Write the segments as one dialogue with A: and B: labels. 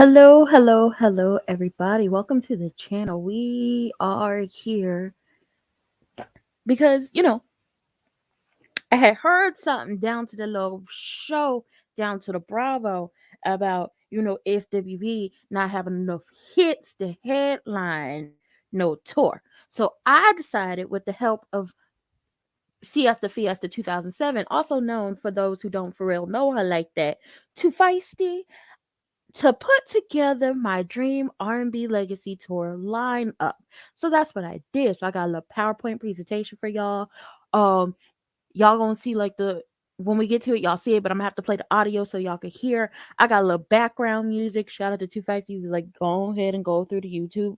A: Hello, everybody. Welcome to the channel. We are here because, I had heard something down to the little show, down to the Bravo, about, SWV not having enough hits to headline no tour. So I decided, with the help of Siesta Fiesta 2007, also known for those who don't for real know her like that, Too Feisty, to put together my dream R&B legacy tour lineup. So that's what I did. So I got a little PowerPoint presentation for y'all. Um, y'all gonna see like when we get to it, y'all see it, but I'm gonna have to play the audio so y'all can hear. I got a little background music. Shout out to Two Facts. You like go ahead and go through the YouTube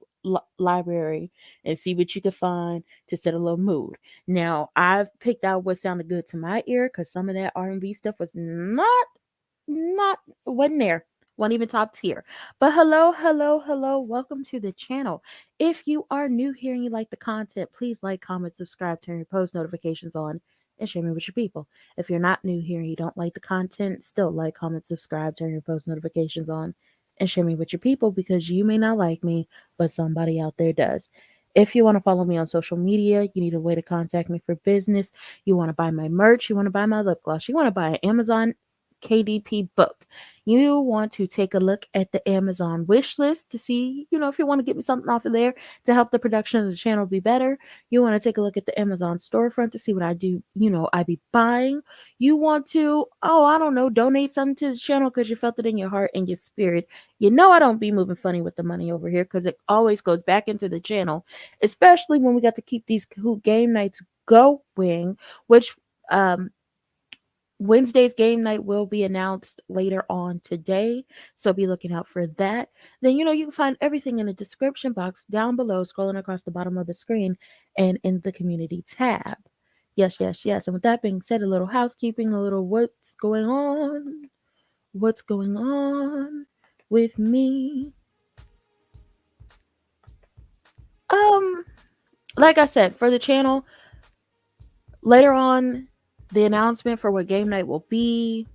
A: library and see what you can find to set a little mood. Now I've picked out what sounded good to my ear because some of that R&B stuff was not wasn't there. Wasn't even top tier. But hello. Welcome to the channel. If you are new here and you like the content, please like, comment, subscribe, turn your post notifications on, and share me with your people. If you're not new here and you don't like the content, still like, comment, subscribe, turn your post notifications on, and share me with your people because you may not like me, but somebody out there does. If you want to follow me on social media, you need a way to contact me for business. You want to buy my merch, you want to buy my lip gloss, you want to buy an Amazon KDP book. You want to take a look at the Amazon wish list to see, if you want to get me something off of there to help the production of the channel be better. You want to take a look at the Amazon storefront to see what I do, I be buying. You want to, I don't know, donate something to the channel because you felt it in your heart and your spirit. I don't be moving funny with the money over here because it always goes back into the channel, especially when we got to keep these Kahoot game nights going, which, Wednesday's game night will be announced later on today, so be looking out for that. Then, you can find everything in the description box down below, scrolling across the bottom of the screen and in the community tab. Yes. And with that being said, a little housekeeping, a little what's going on with me. Um, like I said, for the channel, later on, the announcement for what game night will be.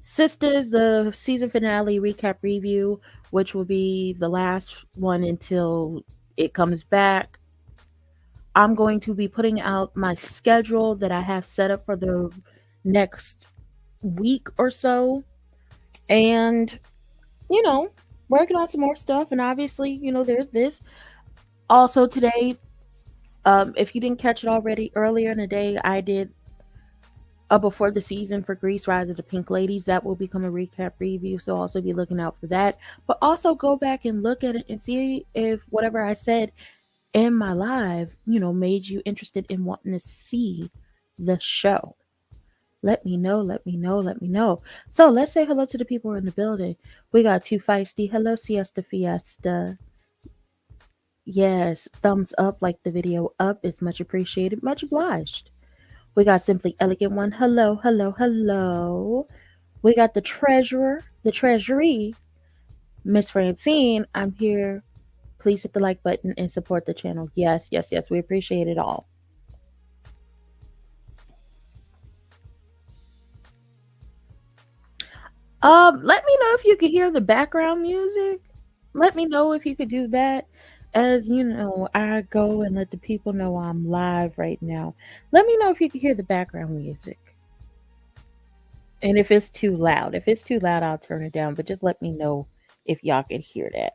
A: Sisters, the season finale recap review, which will be the last one until it comes back. I'm going to be putting out my schedule that I have set up for the next week or so. And, you know, working on some more stuff. And obviously, there's this. Also, today, if you didn't catch it already, earlier in the day, I did before the season for Grease Rise of the Pink Ladies. That will become a recap review, so also be looking out for that. But also go back and look at it and see if whatever I said in my live, made you interested in wanting to see the show. Let me know. So let's say hello to the people in the building. We got Too Feisty. Hello, Siesta Fiesta. Yes, thumbs up, like the video up is much appreciated, much obliged. We got Simply Elegant One. Hello. We got the treasurer, the treasury, Miss Francine. I'm here. Please hit the like button and support the channel. Yes. We appreciate it all. Let me know if you could hear the background music. Let me know if you could do that. As I go and let the people know I'm live right now. Let me know if you could hear the background music. And if it's too loud. If it's too loud, I'll turn it down. But just let me know if y'all can hear that.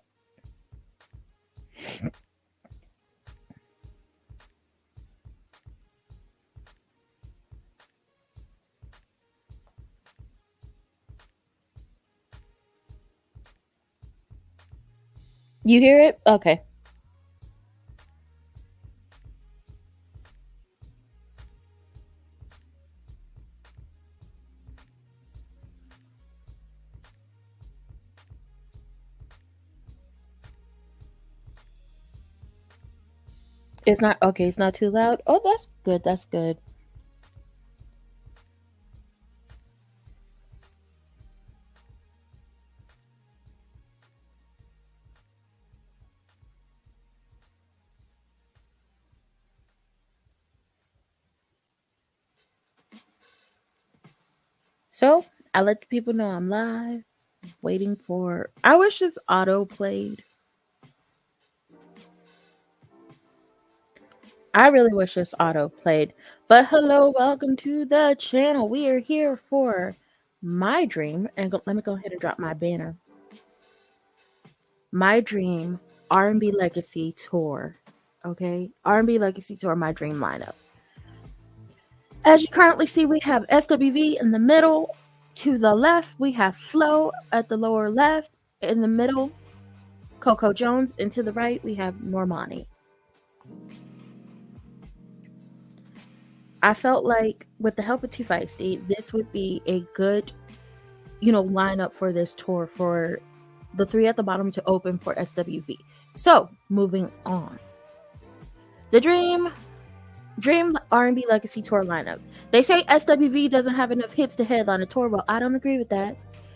A: You hear it? Okay. It's not okay. It's not too loud. Oh, that's good. That's good. So I let the people know I'm live. waiting for. I wish this auto played. I really wish this auto played. But hello, welcome to the channel. We are here for my dream. And let me go ahead and drop my banner. My dream R&B Legacy Tour. Okay, R&B Legacy Tour, my dream lineup. As you currently see, we have SWV in the middle. To the left, we have Flo at the lower left. In the middle, Coco Jones. And to the right, we have Normani. I felt like with the help of Too Feisty, this would be a good, lineup for this tour for the three at the bottom to open for SWV. So, moving on. The Dream R&B Legacy Tour lineup. They say SWV doesn't have enough hits to headline a tour. Well, I don't agree with that.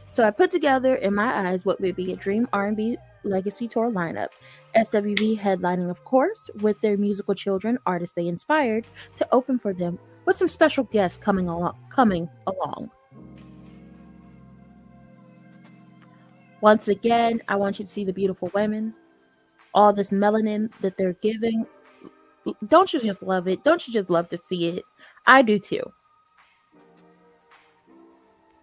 A: So I put together, in my eyes, what would be a Dream R&B Legacy Tour lineup. SWV headlining, of course, with their musical children, artists they inspired, to open for them, with some special guests coming along. Once again, I want you to see the beautiful women, all this melanin that they're giving. Don't you just love it? Don't you just love to see it? I do too.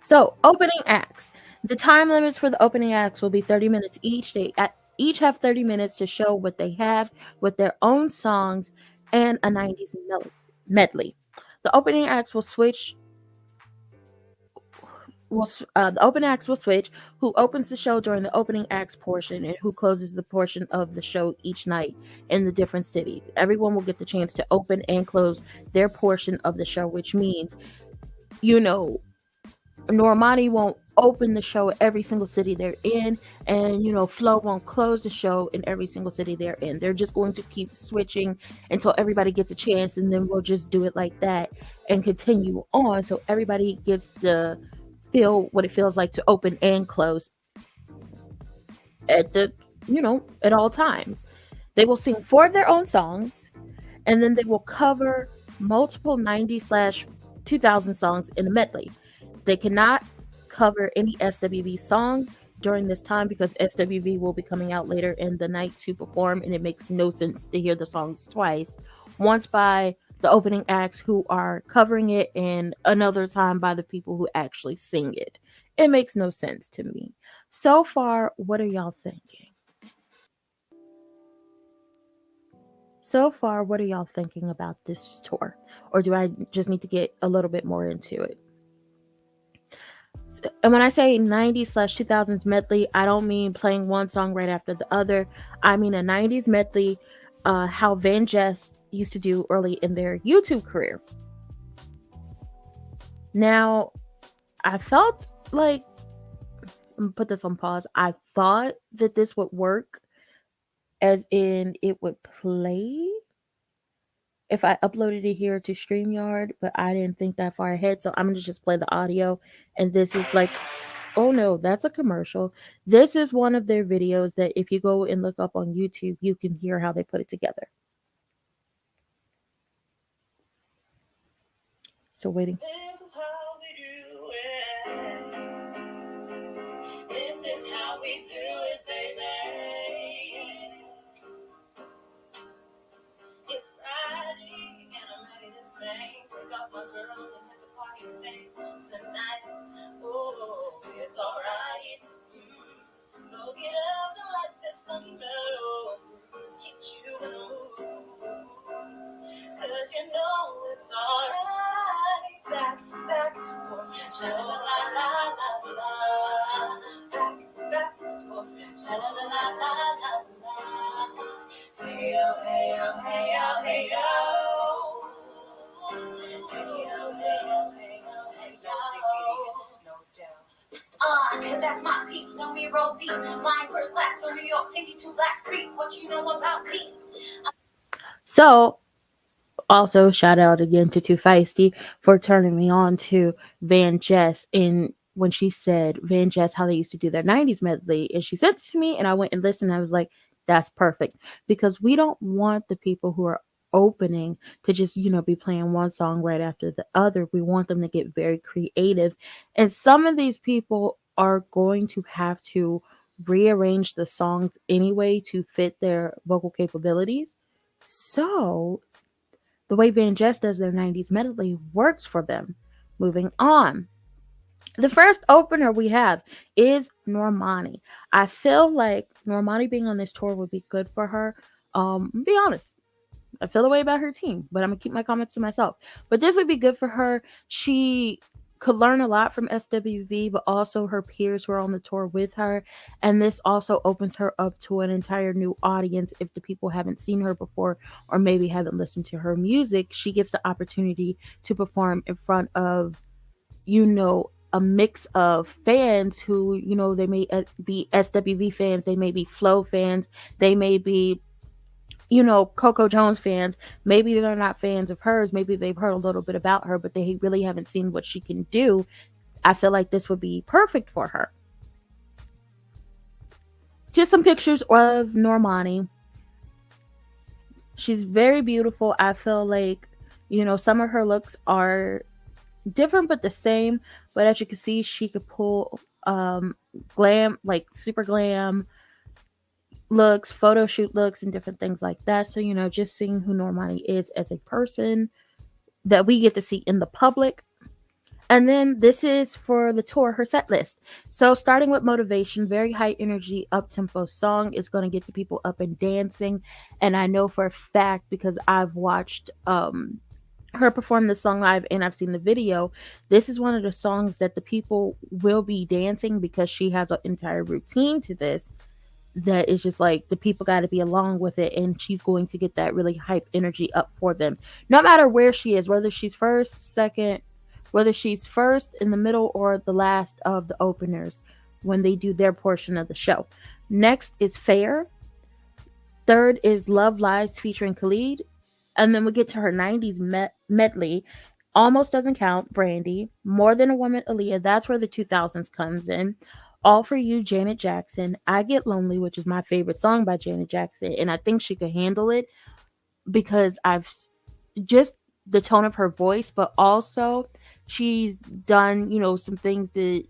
A: So, opening acts. The time limits for the opening acts will be 30 minutes each. They each have 30 minutes to show what they have with their own songs and a 90s medley. The opening acts will switch. The open acts will switch who opens the show during the opening acts portion and who closes the portion of the show each night in the different city. Everyone will get the chance to open and close their portion of the show, which means, Normani won't open the show every single city they're in, and Flo won't close the show in every single city they're in. They're just going to keep switching until everybody gets a chance, and then we'll just do it like that and continue on so everybody gets the feel what it feels like to open and close at all times. They will sing 4 of their own songs, and then they will cover multiple 90s/2000 songs in a medley. They cannot cover any SWV songs during this time because SWV will be coming out later in the night to perform, and it makes no sense to hear the songs twice. Once by the opening acts who are covering it, and another time by the people who actually sing it. It makes no sense to me. So far, what are y'all thinking? About this tour? Or do I just need to get a little bit more into it? And when I say 90s/2000s medley, I don't mean playing one song right after the other. I mean a 90s medley, how Van Jess used to do early in their YouTube career. Now, I felt like, I'm gonna put this on pause. I thought that this would work, as in it would play if I uploaded it here to StreamYard, but I didn't think that far ahead. So I'm gonna just play the audio, and this is like, oh no, that's a commercial. This is one of their videos that if you go and look up on YouTube, you can hear how they put it together. So waiting. This is how we do it. This is how we do it, baby. It's Friday and I'm ready to sing. Pick up my girls and let the party sing tonight. Oh, it's alright. So get up and let this funky mellow get you in the mood. 'Cause it's alright. Back for sha-la-la-la-la-la. Back for sha-la-la-la-la-la. Hey yo, hey yo, hey yo, hey yo. Hey yo, hey yo, hey yo, hey yo. No doubt. 'Cause that's my peeps, on me roll deep. Flying first class from New York City to Black Creek. What you know about peace? So, also shout out again to Too Feisty for turning me on to Van Jess, in when she said Van Jess how they used to do their 90s medley, and she sent it to me and I went and listened. I was like, that's perfect, because we don't want the people who are opening to just be playing one song right after the other. We want them to get very creative, and some of these people are going to have to rearrange the songs anyway to fit their vocal capabilities. So the way Van Jess does their 90s medley works for them. Moving on. The first opener we have is Normani. I feel like Normani being on this tour would be good for her. Be honest, I feel the way about her team, but I'm gonna keep my comments to myself. But this would be good for her. She could learn a lot from SWV, but also her peers who are on the tour with her. And this also opens her up to an entire new audience. If the people haven't seen her before or maybe haven't listened to her music, she gets the opportunity to perform in front of, a mix of fans who, they may be SWV fans, they may be Flow fans, they may be Coco Jones fans. Maybe they're not fans of hers. Maybe they've heard a little bit about her, but they really haven't seen what she can do. I feel like this would be perfect for her. Just some pictures of Normani. She's very beautiful. I feel like, some of her looks are different but the same. But as you can see, she could pull glam, like super glam looks, photo shoot looks, and different things like that. So, just seeing who Normani is as a person that we get to see in the public. And then this is for the tour, her set list. So starting with Motivation, very high energy, up-tempo song is going to get the people up and dancing. And I know for a fact, because I've watched her perform this song live and I've seen the video, this is one of the songs that the people will be dancing because she has an entire routine to this that is just like the people got to be along with it, and she's going to get that really hype energy up for them no matter where she is, whether she's first, second, whether she's first, in the middle, or the last of the openers when they do their portion of the show. Next is Fair. Third is Love Lies featuring Khalid. And then we get to her 90s medley. Almost Doesn't Count, Brandy. More Than a Woman, Aaliyah. That's where the 2000s comes in. All For You, Janet Jackson. I Get Lonely, which is my favorite song by Janet Jackson. And I think she could handle it because I've just the tone of her voice, but also she's done, some things that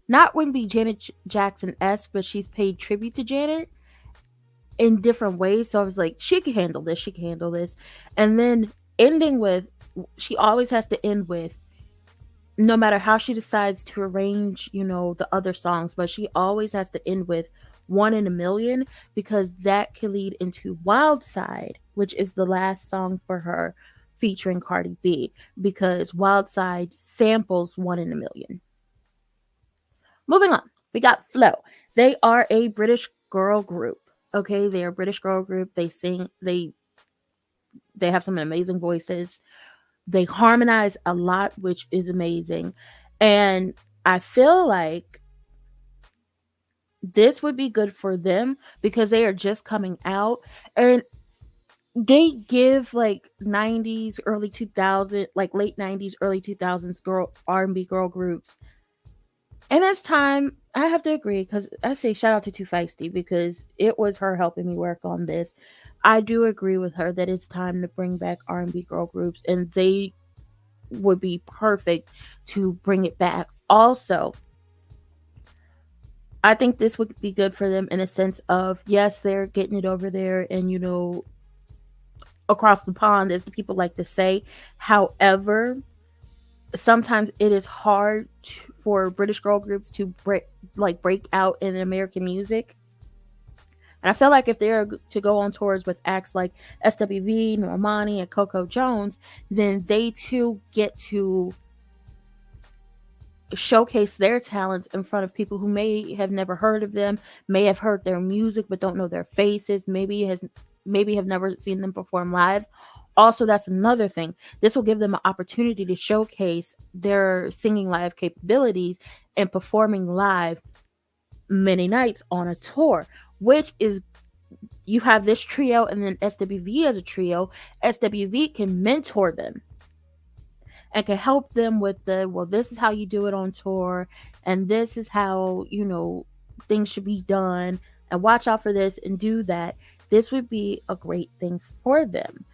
A: not wouldn't be Janet Jackson-esque, but she's paid tribute to Janet in different ways. So I was like, she can handle this. She can handle this. And then ending with, she always has to end with, no matter how she decides to arrange, the other songs, but she always has to end with One in a Million, because that can lead into Wild Side, which is the last song for her featuring Cardi B, because Wild Side samples One in a Million. Moving on, we got Flow. They are a British girl group. Okay, they're a British girl group. They sing, they have some amazing voices. They harmonize a lot, which is amazing. And I feel like this would be good for them because they are just coming out and they give like 90s, early 2000s, like late 90s, early 2000s girl R&B girl groups. And it's time, I have to agree, because I say shout out to Too Feisty because it was her helping me work on this. I do agree with her that it's time to bring back R&B girl groups, and they would be perfect to bring it back. Also, I think this would be good for them in a sense of, yes, they're getting it over there and, across the pond, as the people like to say. However, sometimes it is hard for British girl groups to break out in American music. And I feel like if they're to go on tours with acts like SWV, Normani, and Coco Jones, then they too get to showcase their talents in front of people who may have never heard of them, may have heard their music but don't know their faces, maybe have never seen them perform live. Also, that's another thing. This will give them an opportunity to showcase their singing live capabilities and performing live many nights on a tour, which is, you have this trio and then SWV as a trio. SWV can mentor them and can help them with this is how you do it on tour, and this is how, things should be done, and watch out for this and do that. This would be a great thing for them.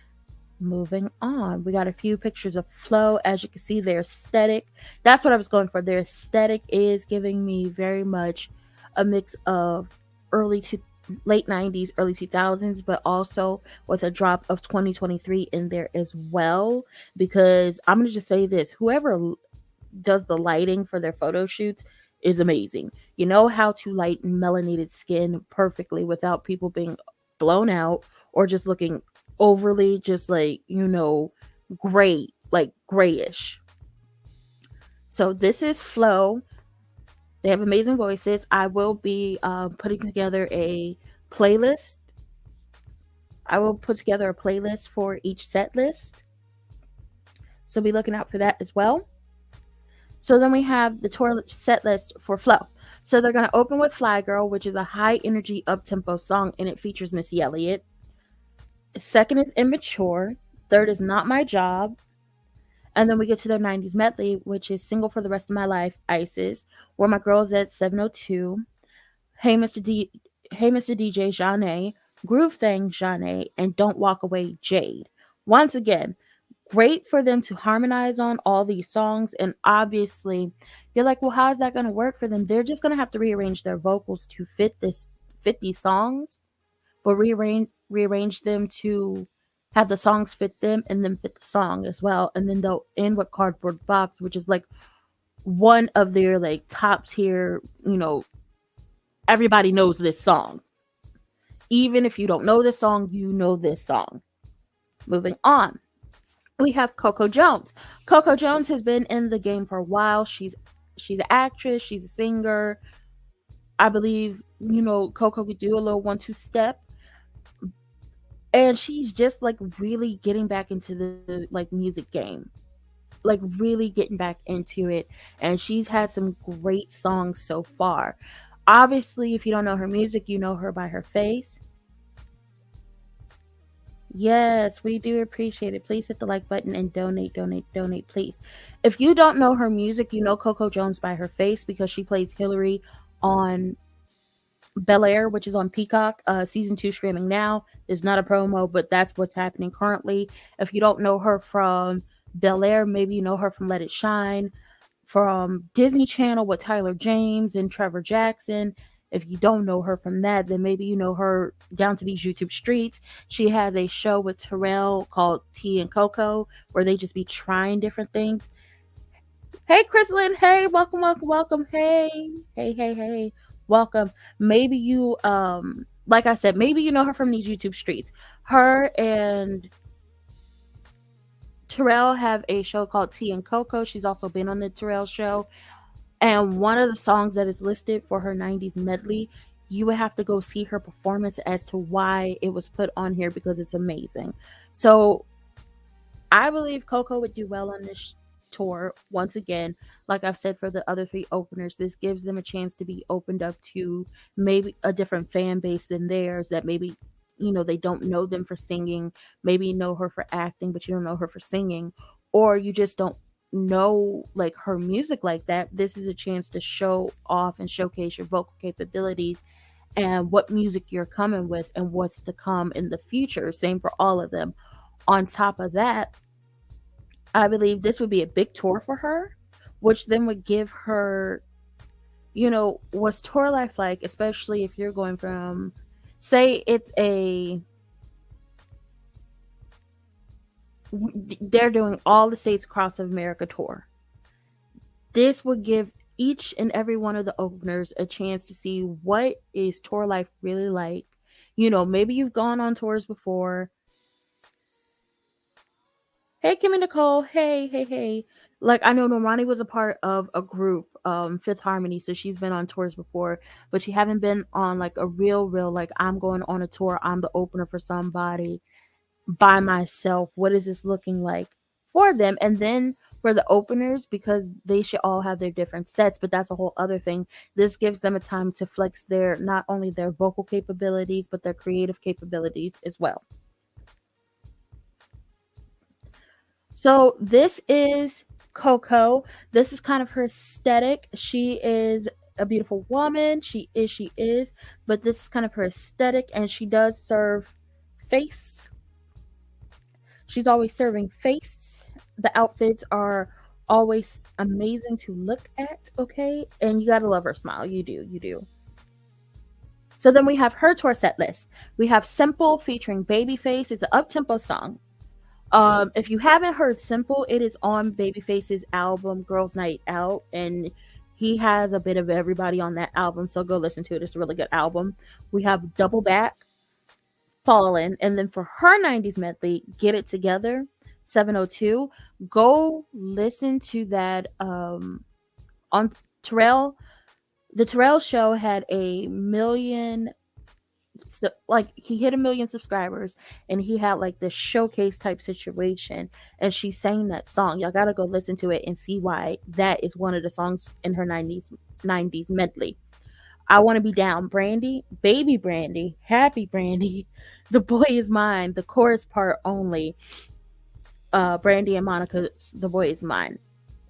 A: Moving on, we got a few pictures of Flo. As you can see, their aesthetic, that's what I was going for. Their aesthetic is giving me very much a mix of early to late 90s, early 2000s, but also with a drop of 2023 in there as well. Because I'm going to just say this, whoever does the lighting for their photo shoots is amazing. You know how to light melanated skin perfectly without people being blown out or just looking overly just like, gray, like grayish. So this is Flo. They have amazing voices. I will be putting together a playlist. I will put together a playlist for each set list. So be looking out for that as well. So then we have the tour set list for Flo. So they're going to open with Fly Girl, which is a high energy up-tempo song, and it features Missy Elliott. Second is Immature. Third is Not My Job. And then we get to their 90s medley, which is Single for the Rest of My Life, Isis, Where My Girl's at 702, Hey Mr. DJ, Janae, Groove Thing, Janae, and Don't Walk Away, Jade. Once again, great for them to harmonize on all these songs. And obviously, you're like, well, how is that going to work for them? They're just going to have to rearrange their vocals to fit these songs, but rearrange them to have the songs fit them and then fit the song as well. And then they'll end with Cardboard Box, which is like one of their like top tier, everybody knows this song. Even if you don't know this song, you know this song. Moving on, we have Coco Jones. Coco Jones has been in the game for a while. She's an actress. She's a singer. I believe, Coco could do a little 1-2 step. And she's just like really getting back into the like music game. Like really getting back into it. And she's had some great songs so far. Obviously, if you don't know her music, you know her by her face. Yes, we do appreciate it. Please hit the like button and donate, please. If you don't know her music, you know Coco Jones by her face because she plays Hillary on Bel Air, which is on Peacock, season 2 streaming now. It's not a promo, but that's what's happening currently. If you don't know her from Bel Air, maybe you know her from Let It Shine, from Disney Channel with Tyler James and Trevor Jackson. If you don't know her from that, then maybe you know her down to these YouTube streets. She has a show with Terrell called Tea and Coco, where they just be trying different things. Hey, Chrislyn. Hey, welcome. Hey. Welcome. Maybe you, like I said, maybe you know her from these YouTube streets. Her and Terrell have a show called Tea and Coco. She's also been on the Terrell show. And one of the songs that is listed for her 90s medley, you would have to go see her performance as to why it was put on here because it's amazing. So I believe Coco would do well on this tour. Once again, like I've said for the other 3 openers, this gives them a chance to be opened up to maybe a different fan base than theirs that maybe they don't know them for singing, maybe you know her for acting but you don't know her for singing, or you just don't know like her music like that. This is a chance to show off and showcase your vocal capabilities and what music you're coming with and what's to come in the future. Same for all of them. On top of that, I believe this would be a big tour for her, which then would give her, what's tour life like, especially if you're going from, say it's they're doing all the states across America tour. This would give each and every one of the openers a chance to see what is tour life really like. Maybe you've gone on tours before. Hey, Kimmy Nicole. Hey. Like, I know Normani was a part of a group, Fifth Harmony, so she's been on tours before, but she haven't been on, like, a real, like, I'm going on a tour, I'm the opener for somebody by myself. What is this looking like for them? And then for the openers, because they should all have their different sets, but that's a whole other thing. This gives them a time to flex not only their vocal capabilities, but their creative capabilities as well. So this is Coco. This is kind of her aesthetic. She is a beautiful woman. She is, but this is kind of her aesthetic, and she does serve face. She's always serving face. The outfits are always amazing to look at, okay? And you gotta love her smile. You do, you do. So then we have her tour set list. We have Simple featuring Babyface. It's an up-tempo song. If you haven't heard Simple, it is on Babyface's album Girls Night Out, and he has a bit of everybody on that album, so go listen to it. It's a really good album. We have Double Back, Fallen, and then for her 90s medley, Get It Together, 702. Go listen to that on Terrell. The Terrell show had a million, so like he hit 1 million subscribers, and he had like this showcase type situation, and she sang that song. Y'all gotta go listen to it and see why that is one of the songs in her 90s medley. I Want to Be Down, Brandy, Baby Brandy, Happy Brandy, The Boy Is Mine, the chorus part only. Brandy and Monica's The Boy Is Mine.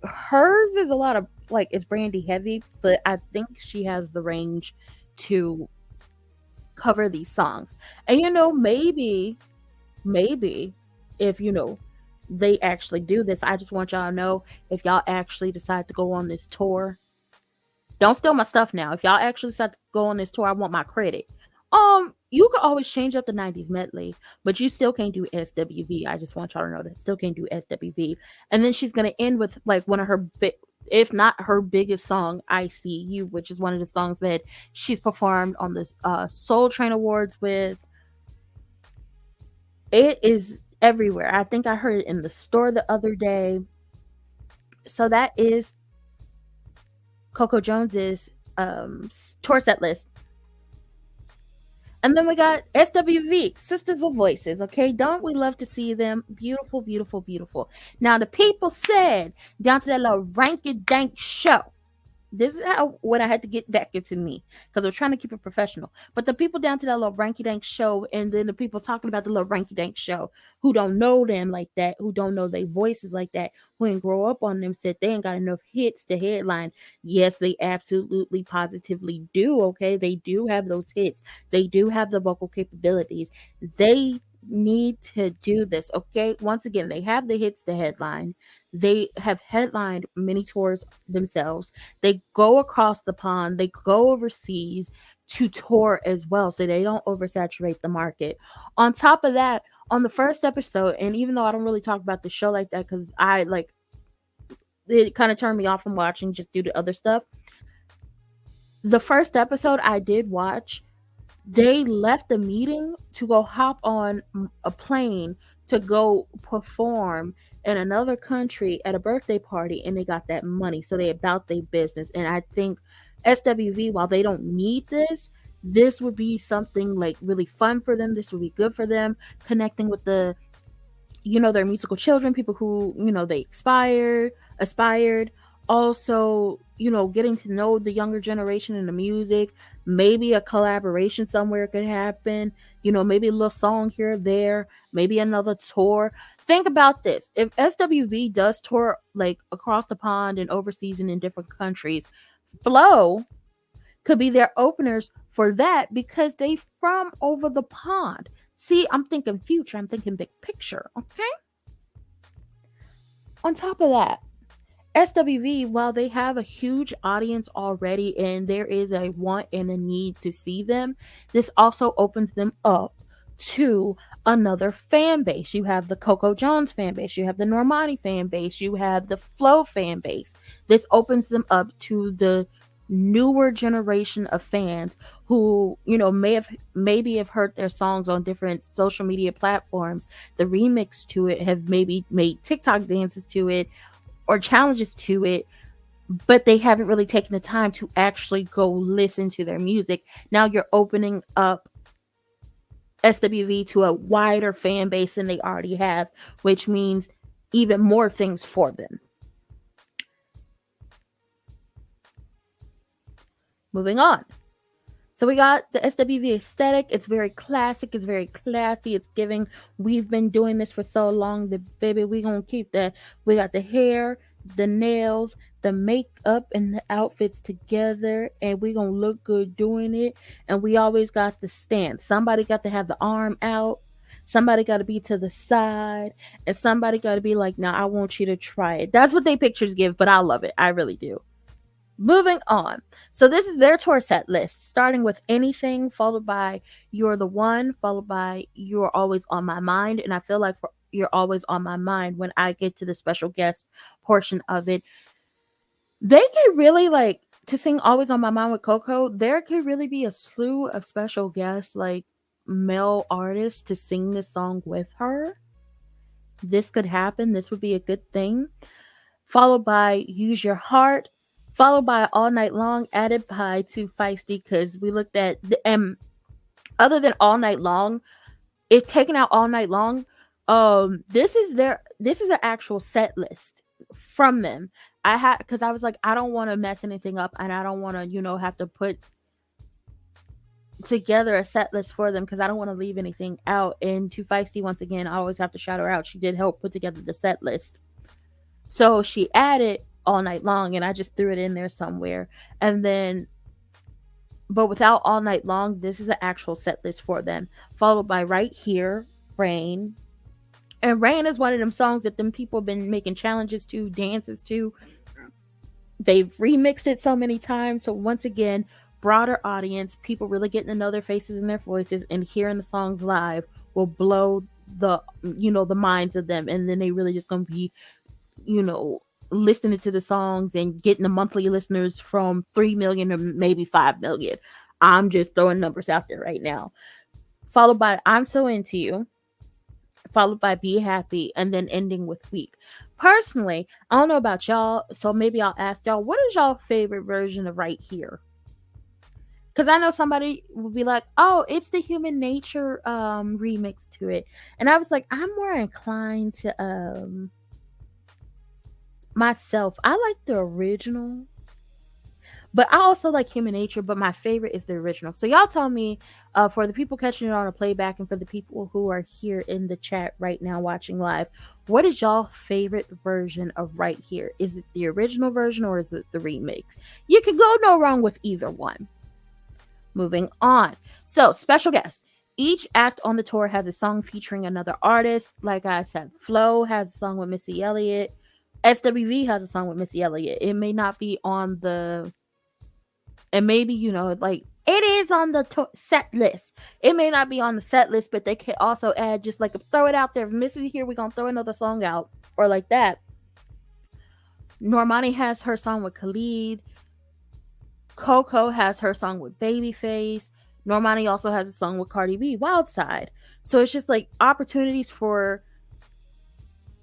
A: Hers is a lot of like, it's Brandy heavy, but I think she has the range to cover these songs. And maybe if they actually do this, I just want y'all to know, if y'all actually decide to go on this tour, don't steal my stuff now. If y'all actually decide to go on this tour, I want my credit. You can always change up the 90s medley, but you still can't do SWV. I just want y'all to know that. Still can't do SWV. And then she's gonna end with like one of her if not her biggest song, I See You, which is one of the songs that she's performed on this Soul Train Awards with. It is everywhere. I think I heard it in the store the other day. So that is Coco Jones's tour set list. And then we got SWV, Sisters with Voices, okay? Don't we love to see them? Beautiful, beautiful, beautiful. Now, the people said, down to that little ranky-dank show. This is what I had to get back into me, because I was trying to keep it professional. But the people down to that little ranky-dank show, and then the people talking about the little ranky-dank show, who don't know them like that, who don't know their voices like that, who didn't grow up on them, said they ain't got enough hits to headline. Yes, they absolutely, positively do, okay? They do have those hits. They do have the vocal capabilities. They need to do this, okay? Once again, they have the hits to headline. They have headlined many tours themselves. They go across the pond. They go overseas to tour as well, so they don't oversaturate the market. On top of that, on the first episode, and even though I don't really talk about the show like that, because it kind of turned me off from watching just due to other stuff. The first episode I did watch, they left the meeting to go hop on a plane to go perform in another country at a birthday party, and they got that money. So they about their business. And I think SWV, while they don't need this would be something like really fun for them. This would be good for them, connecting with their musical children, people who, they aspired. Also, getting to know the younger generation in the music. Maybe a collaboration somewhere could happen. Maybe a little song here or there. Maybe another tour. Think about this. If SWV does tour like across the pond and overseas and in different countries, Flow could be their openers for that, because they from over the pond. See, I'm thinking future. I'm thinking big picture. Okay. On top of that, SWV, while they have a huge audience already and there is a want and a need to see them, this also opens them up to another fan base. You have the Coco Jones fan base, you have the Normani fan base, you have the Flo fan base. This opens them up to the newer generation of fans who, maybe have heard their songs on different social media platforms. The remix to it have maybe made TikTok dances to it or challenges to it, but they haven't really taken the time to actually go listen to their music. Now you're opening up SWV to a wider fan base than they already have, which means even more things for them. Moving on. So we got the SWV aesthetic. It's very classic. It's very classy. It's giving, we've been doing this for so long that, baby, we going to keep that. We got the hair, the nails, the makeup, and the outfits together, and we going to look good doing it. And we always got the stance. Somebody got to have the arm out. somebody got to be to the side, and somebody got to be like, "Nah, I want you to try it." That's what they pictures give, but I love it. I really do. Moving on. So this is their tour set list, starting with Anything, followed by You're the One, followed by You're Always on My Mind. And I feel like You're Always on My Mind, when I get to the special guest portion of it, they could really like to sing Always on My Mind with Coco. There could really be a slew of special guests, like male artists, to sing this song with her. This could happen. This would be a good thing. Followed by Use Your Heart, followed by All Night Long, added by Too Feisty, because we looked at other than All Night Long, if taking out All Night Long, this is an actual set list from them. Because I was like, I don't want to mess anything up, and I don't want to have to put together a set list for them, because I don't want to leave anything out. And Too Feisty, once again, I always have to shout her out. She did help put together the set list. So she added All Night Long, and I just threw it in there somewhere. And then, but without All Night Long, this is an actual set list for them. Followed by Right Here, Rain. And Rain is one of them songs that them people have been making challenges to, dances to. They've remixed it so many times. So once again, broader audience, people really getting to know their faces and their voices, and hearing the songs live will blow the minds of them. And then they really just gonna be listening to the songs and getting the monthly listeners from 3 million to maybe 5 million. I'm just throwing numbers out there right now. Followed by I'm So Into You, followed by Be Happy, and then ending with Weak. Personally, I don't know about y'all, so maybe I'll ask y'all, what is y'all favorite version of Right Here? Because I know somebody will be like, oh, it's the Human Nature remix to it. And I was like, I'm more inclined to myself, I like the original, but I also like Human Nature, but my favorite is the original. So y'all tell me, for the people catching it on a playback, and for the people who are here in the chat right now watching live, what is y'all favorite version of Right Here? Is it the original version, or is it the remix? You can go no wrong with either one. Moving on. So special guests. Each act on the tour has a song featuring another artist. Like I said, Flo has a song with Missy Elliott. SWV has a song with Missy Elliott. It may not be on the, and maybe, like, it is on the set list. It may not be on the set list, but they can also add, just like, throw it out there. If Missy's here, we're going to throw another song out, or like that. Normani has her song with Khalid. Coco has her song with Babyface. Normani also has a song with Cardi B, Wild Side. So it's just like opportunities for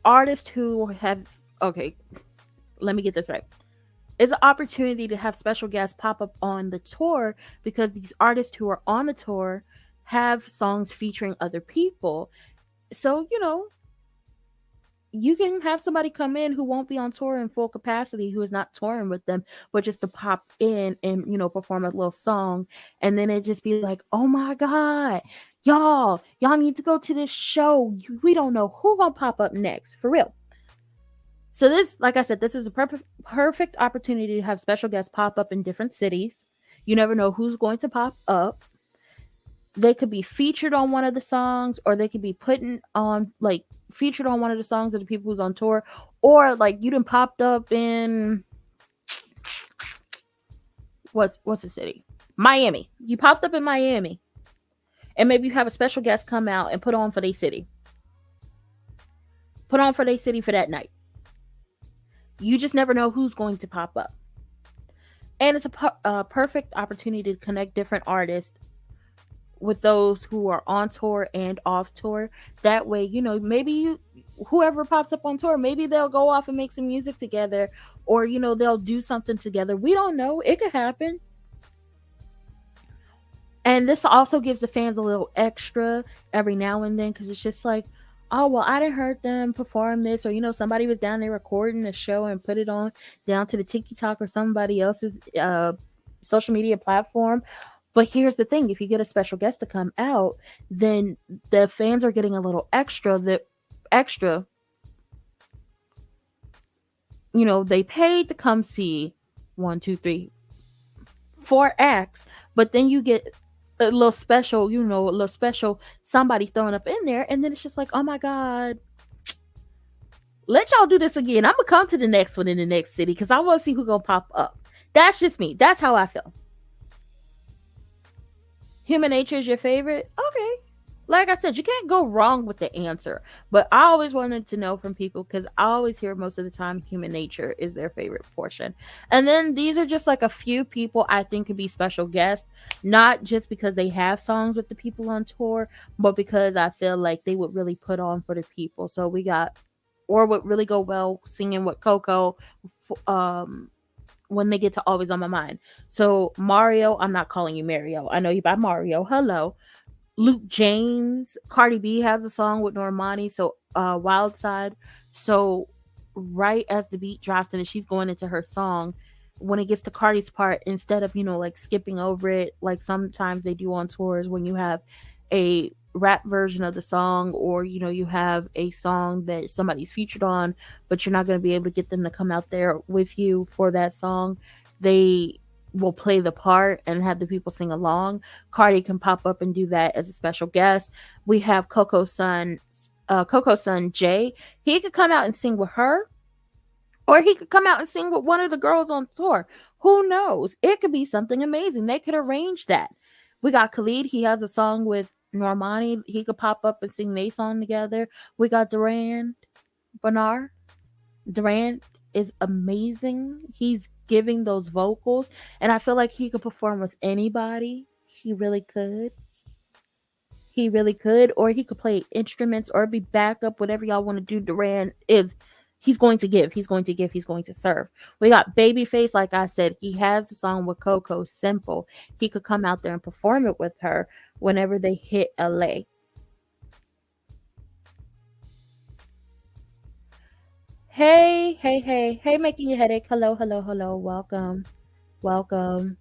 A: artists who have, okay, let me get this right. It's an opportunity to have special guests pop up on the tour, because these artists who are on the tour have songs featuring other people. So, you can have somebody come in who won't be on tour in full capacity, who is not touring with them, but just to pop in and, perform a little song. And then it just be like, oh my God, y'all need to go to this show. We don't know who gonna pop up next, for real. So this, like I said, this is a perfect opportunity to have special guests pop up in different cities. You never know who's going to pop up. They could be featured on one of the songs, or they could be featured on one of the songs of the people who's on tour, or like you done popped up in what's the city? Miami. You popped up in Miami, and maybe you have a special guest come out and put on for their city. Put on for their city for that night. You just never know who's going to pop up. And it's a perfect opportunity to connect different artists with those who are on tour and off tour. That way, maybe whoever pops up on tour, maybe they'll go off and make some music together, or, they'll do something together. We don't know. It could happen. And this also gives the fans a little extra every now and then, because it's just like, oh, well, I didn't heard them perform this, or, somebody was down there recording the show and put it on down to the TikTok or somebody else's social media platform. But here's the thing. If you get a special guest to come out, then the fans are getting a little extra. They paid to come see 1, 2, 3, 4 acts, but then you get a little special, a little special somebody thrown up in there, and then it's just like, oh my god, let y'all do this again. I'm gonna come to the next one in the next city because I want to see who gonna pop up. That's just me. That's how I feel. Human nature is your favorite? Okay. Like I said, you can't go wrong with the answer. But I always wanted to know from people because I always hear most of the time human nature is their favorite portion. And then these are just like a few people I think could be special guests, not just because they have songs with the people on tour, but because I feel like they would really put on for the people. So we got, or would really go well singing with Coco, when they get to Always on My Mind. So Mario, I'm not calling you Mario. I know you by Mario. Hello. Luke James, Cardi B has a song with Normani, so Wild Side. So right as the beat drops and she's going into her song, when it gets to Cardi's part, instead of, like skipping over it, like sometimes they do on tours when you have a rap version of the song, or you have a song that somebody's featured on, but you're not going to be able to get them to come out there with you for that song, they will play the part and have the people sing along. Cardi can pop up and do that as a special guest. We have Coco's son Jay. He could come out and sing with her, or he could come out and sing with one of the girls on tour. Who knows? It could be something amazing. They could arrange that. We got Khalid. He has a song with Normani. He could pop up and sing their song together. We got Duran Bernard. Duran is amazing. He's giving those vocals, and I feel like he could perform with anybody. He really could. He really could, or he could play instruments or be backup, whatever y'all want to do. Duran is, he's going to give, he's going to give, he's going to serve. We got Babyface, like I said, he has a song with Coco, Simple. He could come out there and perform it with her whenever they hit LA. Hey, making your headache. Hello, welcome.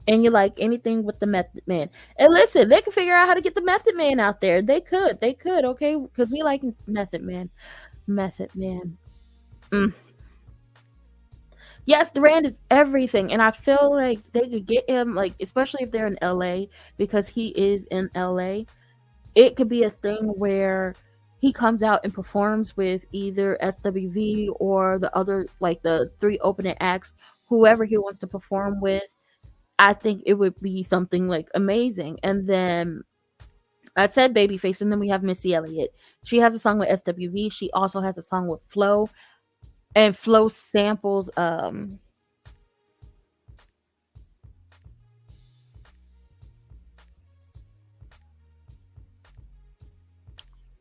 A: And you like anything with the Method Man. And listen, they can figure out how to get the Method Man out there. They could, okay? Because we like Method Man. Method Man. Mm. Yes, Durand is everything. And I feel like they could get him, like, especially if they're in LA, because he is in LA. It could be a thing where he comes out and performs with either SWV or the other, like the 3 opening acts, whoever he wants to perform with. I think it would be something like amazing. And then I said Babyface, and then we have Missy Elliott. She has a song with SWV. She also has a song with Flo, and Flo samples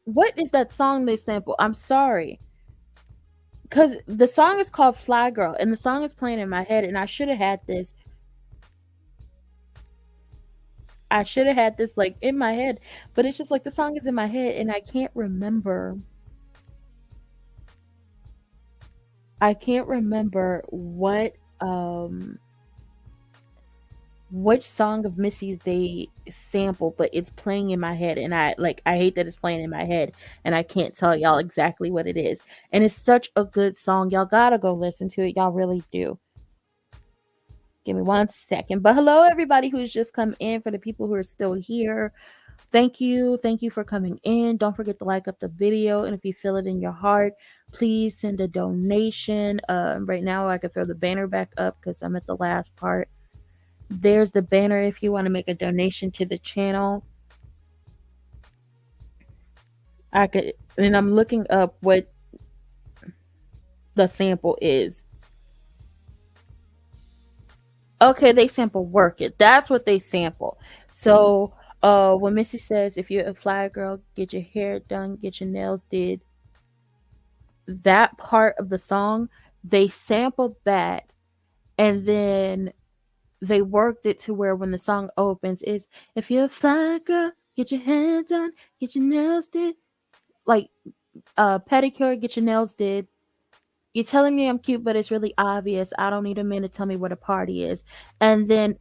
A: what is that song they sample? I'm sorry. Because the song is called Fly Girl, and the song is playing in my head, and I should have had this. Like in my head, but it's just like the song is in my head and I can't remember which song of Missy's they sample, but it's playing in my head, and I hate that it's playing in my head and I can't tell y'all exactly what it is. And it's such a good song. Y'all gotta go listen to it. Y'all really do. Give me 1 second. But hello, everybody who's just come in. For the people who are still here, thank you for coming in. Don't forget to like up the video, and if you feel it in your heart, please send a donation. Right now I could throw the banner back up because I'm at the last part. There's the banner if you want to make a donation to the channel. I could, and I'm looking up what the sample is. Okay, they sample Work It. That's what they sample. So when Missy says, if you're a fly girl, get your hair done, get your nails did, that part of the song, they sampled that, and then they worked it to where when the song opens, it's, if you're a fly girl, get your hair done, get your nails did, like pedicure, get your nails did. You're telling me I'm cute, but it's really obvious. I don't need a man to tell me what a party is. And then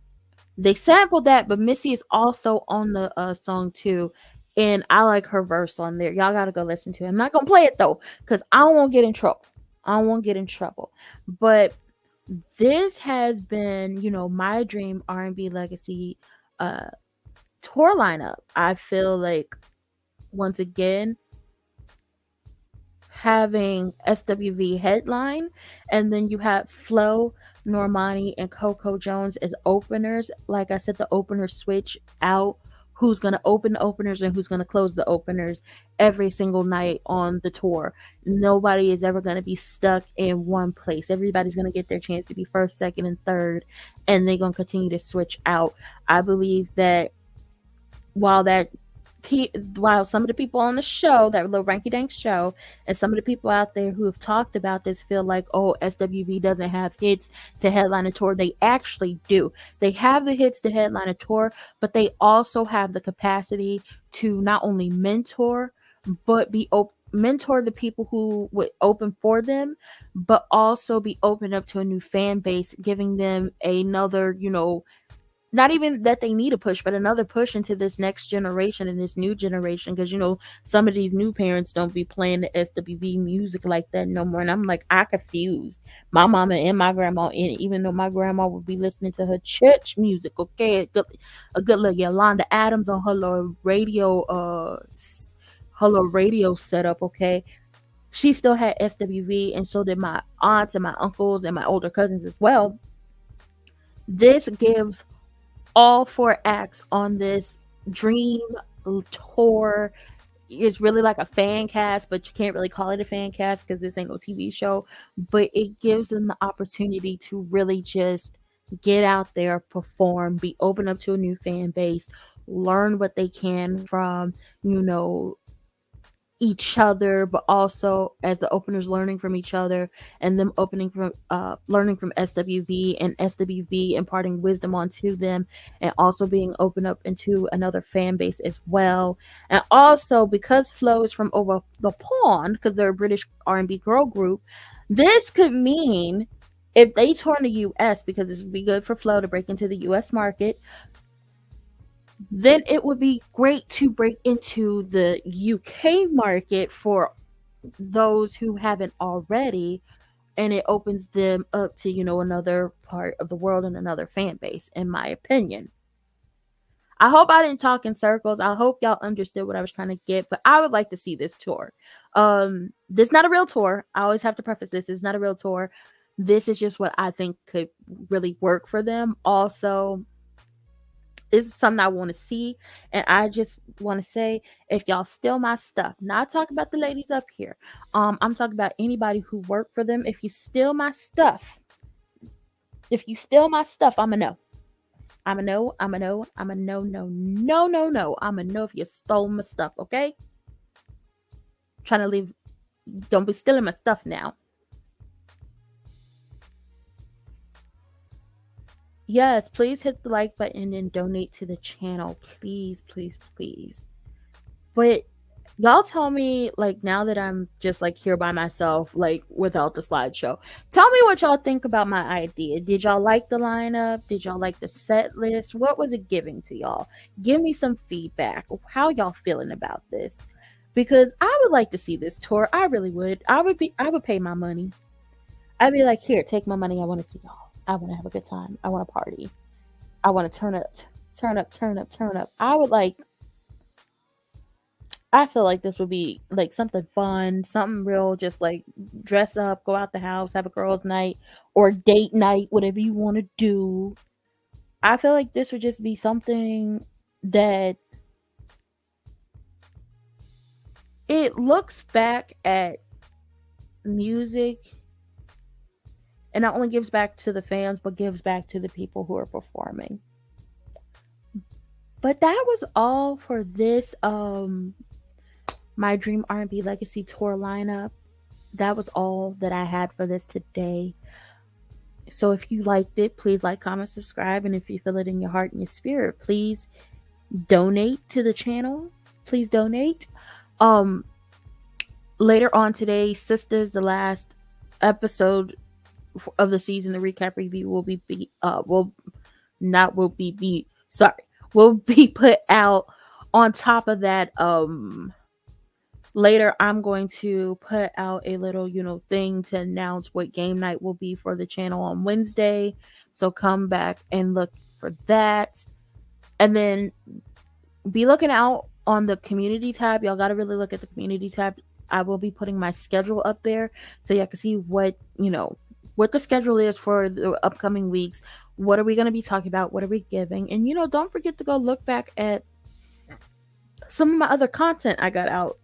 A: they sampled that, but Missy is also on the song too. And I like her verse on there. Y'all gotta go listen to it. I'm not gonna play it though, because I don't want to get in trouble. But this has been, my dream R&B legacy tour lineup. I feel like, once again, having SWV headline, and then you have Flo, Normani, and Coco Jones as openers. Like I said, the openers switch out who's going to open the openers and who's going to close the openers every single night on the tour. Nobody is ever going to be stuck in one place. Everybody's going to get their chance to be first, second, and third, and they're going to continue to switch out. I believe that while some of the people on the show, that little ranky dank show, and some of the people out there who have talked about this feel like, oh, SWV doesn't have hits to headline a tour, they actually do. They have the hits to headline a tour, but they also have the capacity to not only mentor, but mentor the people who would open for them, but also be open up to a new fan base, giving them another, not even that they need a push, but another push into this next generation and this new generation. Because, some of these new parents don't be playing the SWV music like that no more. And I'm like, I confused my mama and my grandma. And even though my grandma would be listening to her church music, okay, a good little Yolanda Adams on her little radio setup, okay, she still had SWV, and so did my aunts and my uncles and my older cousins as well. This gives all 4 acts on this dream tour. It's really like a fan cast, but you can't really call it a fan cast because this ain't no TV show. But it gives them the opportunity to really just get out there, perform, be open up to a new fan base, learn what they can from, each other, but also as the openers learning from each other, and them learning from SWV, and SWV imparting wisdom onto them, and also being open up into another fan base as well. And also, because Flo is from over the pond, because they're a British R&B girl group, this could mean if they tour in the US, because this would be good for Flo to break into the US market, then it would be great to break into the UK market for those who haven't already, and it opens them up to, another part of the world and another fan base, in my opinion. I hope I didn't talk in circles. I hope y'all understood what I was trying to get, but I would like to see this tour. This is not a real tour. I always have to preface this. It's not a real tour. This is just what I think could really work for them. Also, this is something I want to see, and I just want to say, if y'all steal my stuff, not talking about the ladies up here, I'm talking about anybody who worked for them. If you steal my stuff, I'ma know. I'ma know. No. I'ma know if you stole my stuff, okay? Trying to leave. Don't be stealing my stuff now. Yes, please hit the like button and donate to the channel. Please. But y'all tell me, like, now that I'm just like here by myself, like without the slideshow, tell me what y'all think about my idea. Did y'all like the lineup? Did y'all like the set list? What was it giving to y'all? Give me some feedback. How y'all feeling about this? Because I would like to see this tour. I really would. I would pay my money. I'd be like, here, take my money. I want to see y'all. I want to have a good time. I want to party. I want to turn up. I feel like this would be like something fun, something real, just like dress up, go out the house, have a girls' night or date night, whatever you want to do. I feel like this would just be something that it looks back at music, and not only gives back to the fans, but gives back to the people who are performing. But that was all for this My Dream R&B Legacy Tour lineup. That was all that I had for this today. So if you liked it, please like, comment, subscribe, and if you feel it in your heart and your spirit, please donate to the channel. Please donate. Later on today, Sisters, the last episode of the season, the recap review will be put out. On top of that, later I'm going to put out a little thing to announce what game night will be for the channel on Wednesday, so come back and look for that. And then be looking out on the community tab. Y'all got to really look at the community tab. I will be putting my schedule up there so y'all can see what, what the schedule is for the upcoming weeks. What are we going to be talking about? What are we giving? And, don't forget to go look back at some of my other content I got out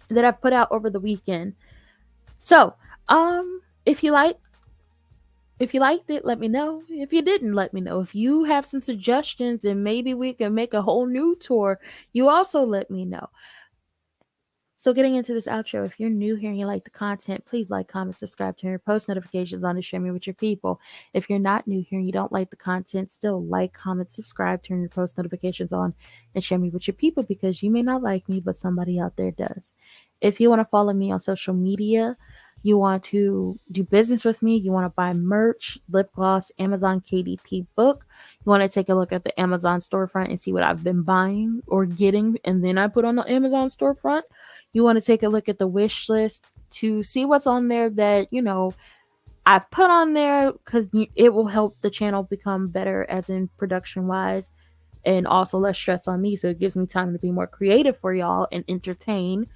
A: that I've put out over the weekend. So, if you liked it, let me know. If you didn't, let me know. If you have some suggestions and maybe we can make a whole new tour, you also let me know. So getting into this outro, if you're new here and you like the content, please like, comment, subscribe, turn your post notifications on to share me with your people. If you're not new here and you don't like the content, still like, comment, subscribe, turn your post notifications on, and share me with your people, because you may not like me, but somebody out there does. If you want to follow me on social media, you want to do business with me, you want to buy merch, lip gloss, Amazon KDP book, you want to take a look at the Amazon storefront and see what I've been buying or getting, and then I put on the Amazon storefront. You want to take a look at the wish list to see what's on there that, I've put on there, because it will help the channel become better as in production wise, and also less stress on me. So it gives me time to be more creative for y'all and entertain.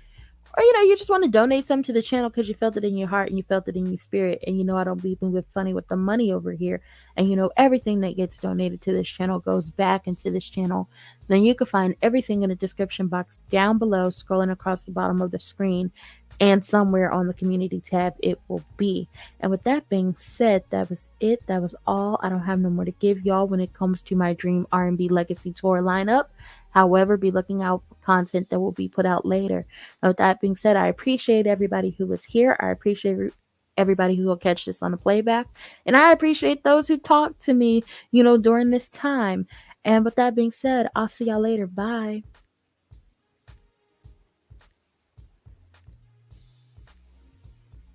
A: Or, you just want to donate something to the channel because you felt it in your heart and you felt it in your spirit. And, I don't be moving funny with the money over here. And, everything that gets donated to this channel goes back into this channel. Then you can find everything in the description box down below, scrolling across the bottom of the screen. And somewhere on the community tab, it will be. And with that being said, that was it. That was all. I don't have no more to give y'all when it comes to my Dream RnB Legacy Tour lineup. However, be looking out for content that will be put out later. And with that being said, I appreciate everybody who was here. I appreciate everybody who will catch this on the playback. And I appreciate those who talked to me, during this time. And with that being said, I'll see y'all later. Bye.